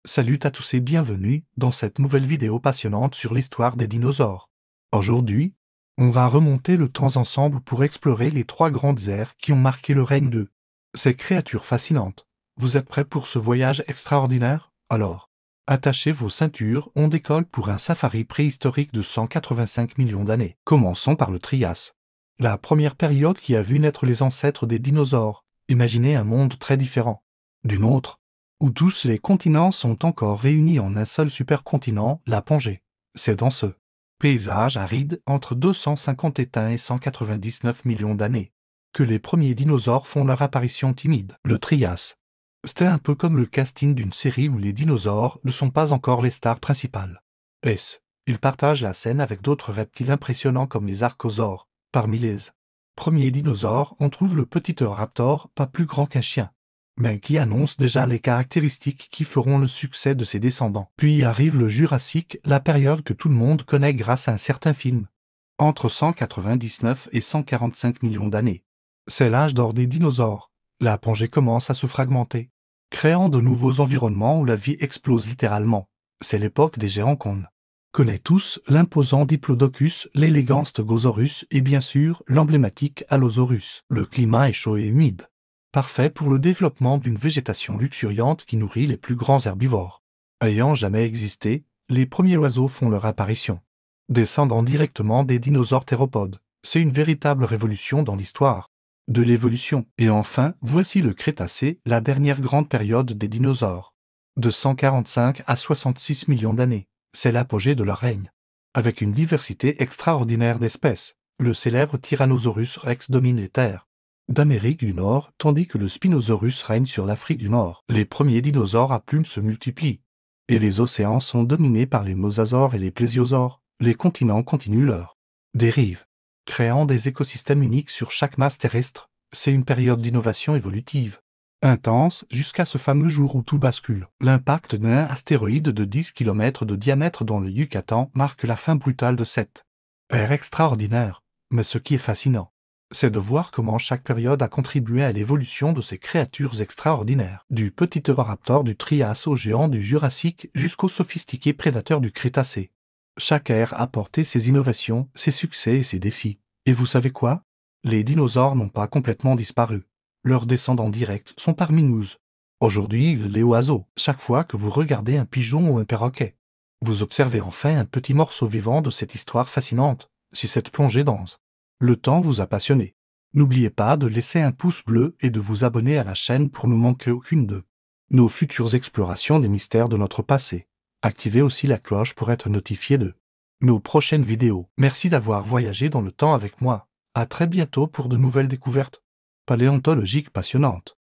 Salut à tous et bienvenue dans cette nouvelle vidéo passionnante sur l'histoire des dinosaures. Aujourd'hui, on va remonter le temps ensemble pour explorer les trois grandes ères qui ont marqué le règne de ces créatures fascinantes. Vous êtes prêts pour ce voyage extraordinaire? Alors, attachez vos ceintures, on décolle pour un safari préhistorique de 185 millions d'années. Commençons par le Trias. La première période qui a vu naître les ancêtres des dinosaures. Imaginez un monde très différent d'une autre, où tous les continents sont encore réunis en un seul supercontinent, la Pangée. C'est dans ce paysage aride entre 251 et 199 millions d'années que les premiers dinosaures font leur apparition timide. Le Trias. C'était un peu comme le casting d'une série où les dinosaures ne sont pas encore les stars principales. Ils partagent la scène avec d'autres reptiles impressionnants comme les archosaures. Parmi les premiers dinosaures, on trouve le petit Eoraptor, pas plus grand qu'un chien, mais qui annonce déjà les caractéristiques qui feront le succès de ses descendants. Puis arrive le Jurassique, la période que tout le monde connaît grâce à un certain film. Entre 199 et 145 millions d'années. C'est l'âge d'or des dinosaures. La Pangée commence à se fragmenter, créant de nouveaux environnements où la vie explose littéralement. C'est l'époque des géants qu'on connaît tous, l'imposant Diplodocus, l'élégant Stegosaurus et bien sûr l'emblématique Allosaurus. Le climat est chaud et humide, parfait pour le développement d'une végétation luxuriante qui nourrit les plus grands herbivores. Ayant jamais existé, les premiers oiseaux font leur apparition, descendant directement des dinosaures théropodes. C'est une véritable révolution dans l'histoire de l'évolution. Et enfin, voici le Crétacé, la dernière grande période des dinosaures. De 145 à 66 millions d'années. C'est l'apogée de leur règne. Avec une diversité extraordinaire d'espèces, le célèbre Tyrannosaurus rex domine les terres d'Amérique du Nord, tandis que le Spinosaurus règne sur l'Afrique du Nord. Les premiers dinosaures à plumes se multiplient, et les océans sont dominés par les mosasaures et les plésiosaures. Les continents continuent leur dérive, créant des écosystèmes uniques sur chaque masse terrestre. C'est une période d'innovation évolutive intense jusqu'à ce fameux jour où tout bascule. L'impact d'un astéroïde de 10 km de diamètre dans le Yucatan marque la fin brutale de cette ère extraordinaire. Mais ce qui est fascinant, c'est de voir comment chaque période a contribué à l'évolution de ces créatures extraordinaires. Du petit Eoraptor du Trias au géant du Jurassique jusqu'aux sophistiqués prédateurs du Crétacé. Chaque ère a apporté ses innovations, ses succès et ses défis. Et vous savez quoi? Les dinosaures n'ont pas complètement disparu. Leurs descendants directs sont parmi nous. Aujourd'hui, les oiseaux. Chaque fois que vous regardez un pigeon ou un perroquet, vous observez enfin un petit morceau vivant de cette histoire fascinante. Si cette plongée dans le temps vous a passionné, n'oubliez pas de laisser un pouce bleu et de vous abonner à la chaîne pour ne manquer aucune de nos futures explorations des mystères de notre passé. Activez aussi la cloche pour être notifié de nos prochaines vidéos. Merci d'avoir voyagé dans le temps avec moi. À très bientôt pour de nouvelles découvertes paléontologiques passionnantes.